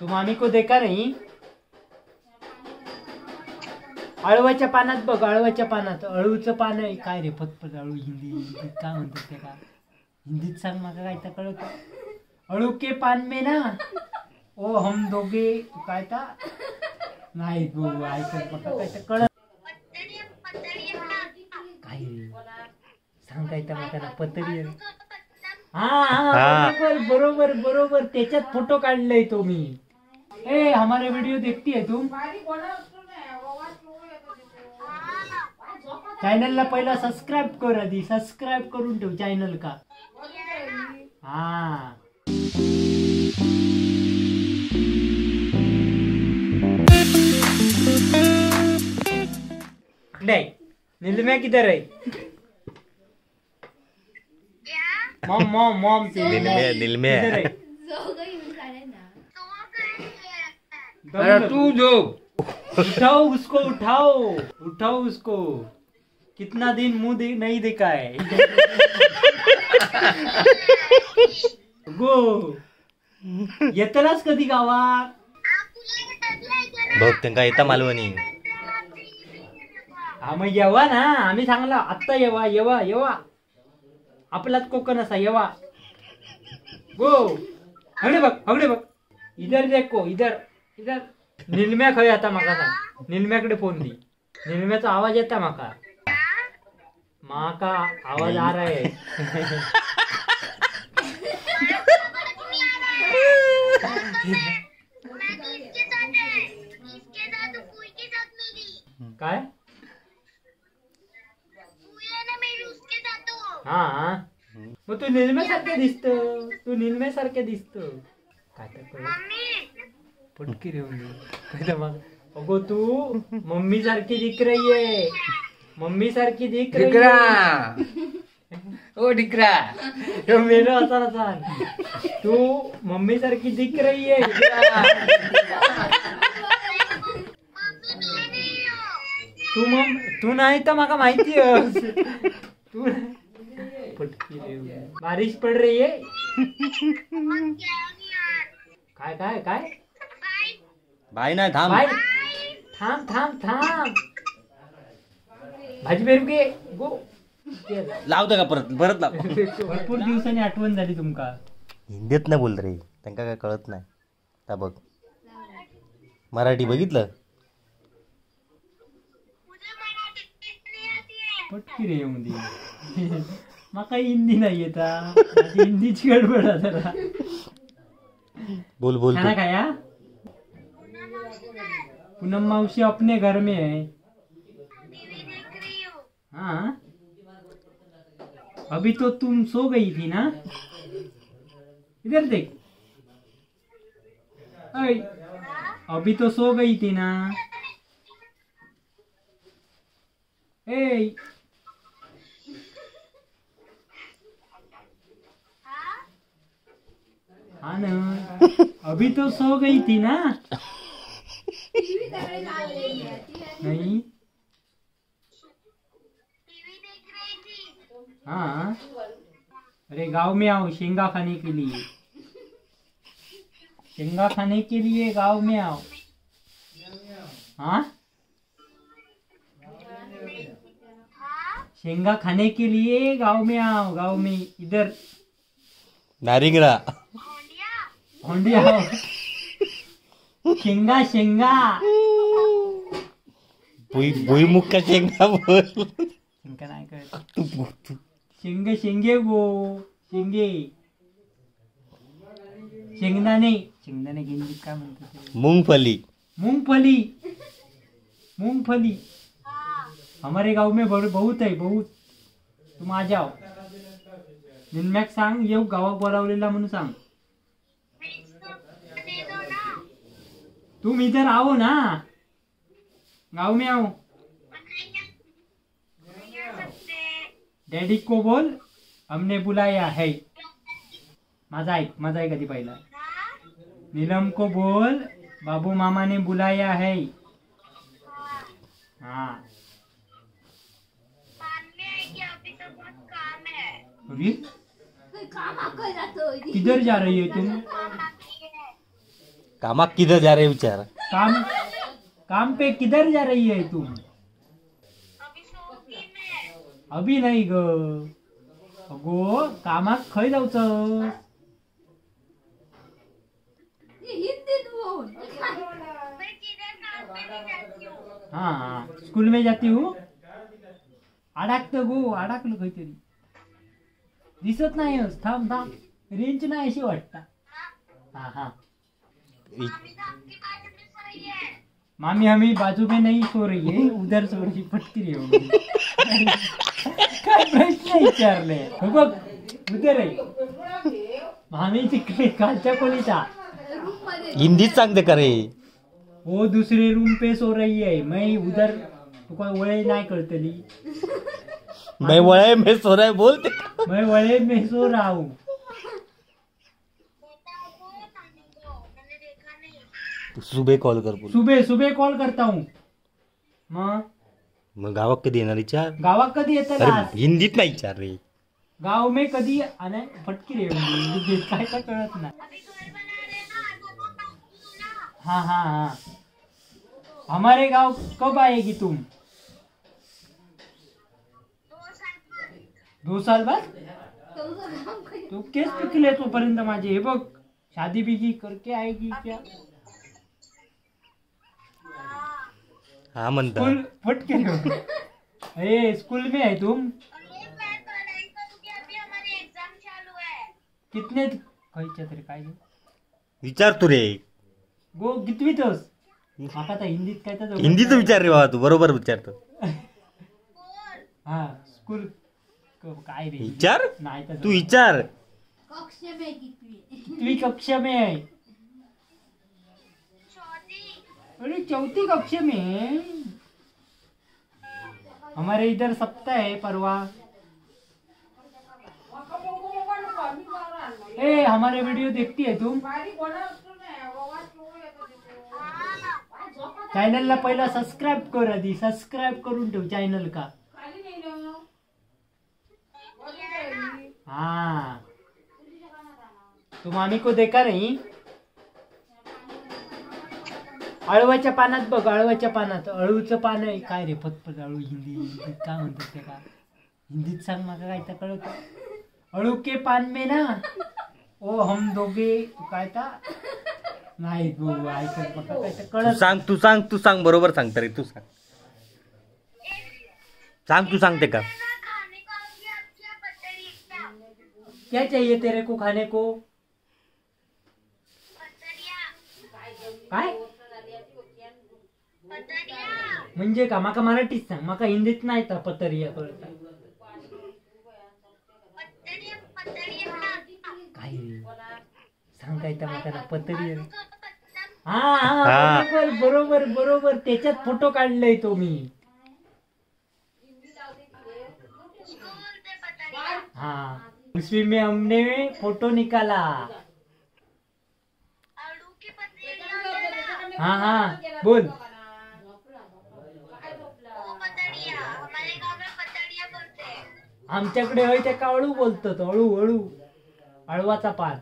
तू मामी को देखा नहीं? अळवाच्या पानात बघ, अळवाच्या पानात. अळूचं पान आहे काय रे? फतफत अळू हिंदीत काय म्हणतात ते? का हिंदीत सांग मला, काय तर कळत. अळू के पान में ना ओ हम दोघे काय ता नाही गो ऐकत मला काय तर कळत. काय सांग काय तर मला पतरी. हा बरोबर बरोबर त्याच्यात फोटो काढलाय तो मी. ए हमारे वीडियो देखती है तुम? चॅनलला पहिला सबस्क्राईब कर, आधी सबस्क्राईब करून ठेव चॅनल का. हा नहीं नीलम्या किधर है? मॉम मॉम मॉम से नीलम्या किधर है? अरे तू जो उठाओ उसको, उठाओ उठाओ उसको. कितना दिन मुंह नहीं देखा है. गो येतलाच कधी गावात? बघ त्यांना येता मालवणी. हा मग येवा ना, आम्ही सांगला आत्ता येवा येवा येवा. आपलाच कोकण असा येवा. गो हगडे बघ इधर देखो, इधर इधर. निलम्या खय आता माका सांग. निलम्याकडे फोन दी. निलम्याचा आवाज येता माका. माका आवाज आ रहा है. काय? हा मग तू निलम्यासारखे दिसत. तू निलम्यासारखे दिसत. काय तर पटकी रे मग. अगो तू मम्मी सारखी दिख रही है. मम्मी सारखी दिख रही है. ओ डिकरा तो मेरा असा सांग. तू मम्मी सारखी दिख रही है. तू नाही तर माका माहिती आहे. तू पटकी रे. बारिश पड रही है. काय काय काय? बाई नाही थांब. बाय थांब थांब थांब. भाजी पेरू घे गो. लावतं का परत लाव. भरपूर दिवसांनी आठवण झाली तुमका. हिंदीत नाही बोल रे, त्यांना काय कळत नाही. आता बघ मराठी बघितलं. पटकी रे येऊन दे. माका हिंदी नाही येता. हिंदीची गडबड आहे जरा. बोल बोल खाना खाया? पूनम मौसी अपने घर में है. हाँ अभी तो तुम सो गई थी ना. इधर देख. अभी तो सो गई थी ना. ए हाँ ना, अभी तो सो गई थी ना. नहीं हाँ. अरे गांव में आओ शेंगा खाने के लिए. शेंगा खाने के लिए गांव में आओ. हाँ शेंगा खाने के लिए गांव में आओ. गांव में इधर नारिंगरा होंडिया आओ. शेंगा शेंगा. भुईमुग का शेंगा बोल. शेंगा नाही कळत. शेंगे शेंगे गो. शेंगे शेंगदाणे. शेंगदाणे गेंदी काय म्हणतात? मूंगफली. मूंगफली. मूंगफली हमारे गांव में बहुत है बहुत. तुम आ जाओ. निलम्याक सांग येऊ गावात बोलावलेला म्हणून सांग. तुम इधर आओ ना. गांव में आओ. डैडी को बोल हमने बुलाया है. माझा ऐक कधी पहिला. नीलम को बोल बाबू मामा ने बुलाया है. हाँ किधर जा रही है तुम? कामाक किधर जा रे विचार. काम काम पे किधर जा रही है तुम? अभी नाही ग. अगो कामाक खय जाऊचं? हाँ स्कूल में जाती हूँ. अडकतं गो, अडकलं काहीतरी. दिसत नाही. थांब थांब, रेंज नाही अशी वाटतं. हाँ हाँ मामी हमी बाजू में नहीं सो रही है, उधर सो रही. पटकी रे होगी. काय प्रश्न विचारले हो बघ. उधर आहे मामी तिकडे कालच्या खोलीचा. हिंदीत सांगते का रे. वो दूसरे रूम पे सो रही है, मैं उधर. तुका वळे नाही कळतली. मैं वळे में सो रहा है बोलते. मैं वळे में सो रहा हूँ. सुबह कॉल कर बोल. सुबह सुबह कॉल करता हूँ. मग गावात कधी येणार विचार. गावात कधी येतं अरे लास्ट? हिंदीत नाही विचार रे. गाव में कधी आना फटकी रे होगी. काय का कळत नाही. हाँ हाँ हाँ हमारे गांव कब आएगी तुम? 2 साल बाद. तू केस पिकले तोपर्यंत माझे. हे बघ शादी बिगी करके आएगी क्या? हा म्हणता. स्कूल फटके रे. अरे स्कूल में है तुम? कितने खायच्या तरी काय विचार तू रे. गो कितवीतस? माका आता हिंदीत काय तर हिंदीच विचार रे बाबा. तू बरोबर विचारतो. हा स्कूल काय रे विचार. नाही तर तू विचार. कितवी कक्षा में है? अरे 4थी कक्षा में है. हमारे इधर सप्ताह है परवा. ए हमारे वीडियो देखती है तुम? चॅनलला पहिला सबस्क्राईब कर. आधी सबस्क्राईब करून ठेव चॅनल का. हाँ तुम मामी को देखा नहीं? अळवाच्या पानात बघ. अळवाच्या पानात अळूचं पान आहे. काय रे फतफत अळू. हिंदीत काय म्हणतात ते का? हिंदीत सांग मला काय तर कळत. अळू के पान में ना ओ हम दोघे काय ता नाही गो ऐकत बघा काय तर तू कळत. सांग तू सांग तू सांग. बरोबर सांगता रे. तू सांग. सांग तू सांगते का. क्या चाहिए तेरे को खाने को? काय म्हणजे का? माका मराठीत सांग. माका हिंदीत नाही तर पतरिया कळत. काय रे सांग काय तर माका पतरिया. हा हा बरोबर बरोबर बरोबर. त्याच्यात फोटो काढलाय तो मी. हाँ उसी में हमने फोटो निकाला. हाँ हाँ बोल. आमच्याकडे होय त्या अळू बोलतात. अळू अळू अळवाचा पान.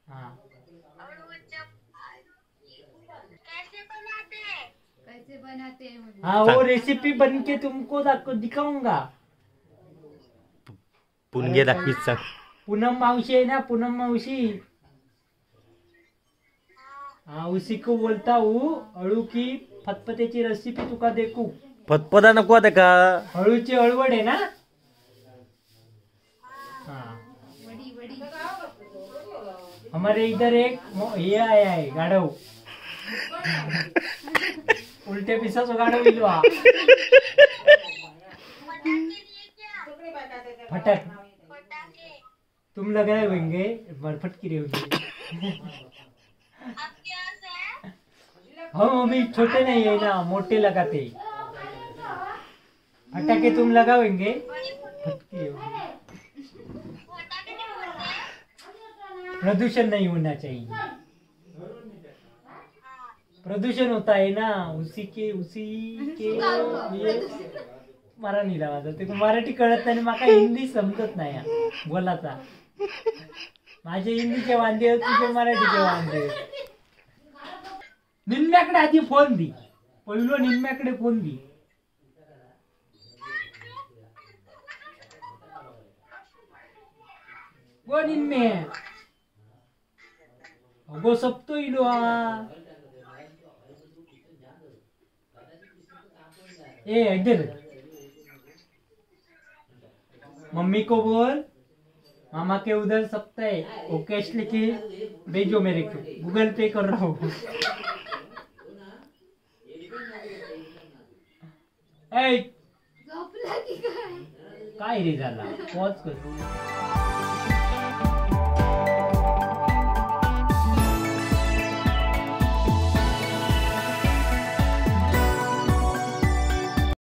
हाँ हाँ वो रेसिपी बन के तुमको दिखाऊंगा. पुणगे दाखवीत सांग. पूनम मावशी है ना, पूनम मावशी. हाँ उसी को बोलता हूँ. अळू की फतफतेची रेसिपी तुका देखू. फतफदा नको आता का. अळूची अळवड है ना. हाँ हमारे इधर एक ये आया है गाढ़व. उल्टे पिसा सो गाढ़व मिलवा. फटक तुम लगाए होंगे. फटकी रहे होंगे. हम अभी छोटे नहीं है ना, मोटे लगाते. फटाके तुम लगाओगे. फटकी रहे होंगे. प्रदूषण नहीं होना चाहिए. प्रदूषण होता है ना उसी के लिए. मला नाही लावायचा. ते मराठी कळत नाही. माका हिंदी समजत नाही बोलाचा. माझे हिंदीचे वांदे तुझे मराठीचे वांदे. निम्म्याकडे आधी फोन दी. पहिलो निम्म्याकडे फोन दी. वो निम्मे अगो सप्तो इलो ए इधर मम्मी को बोल मामा के उधर सप्ता है वो कैश लेके भेजो मेरे को गूगल पे कर रहा हूँ. काय रे झाला पॉज कर.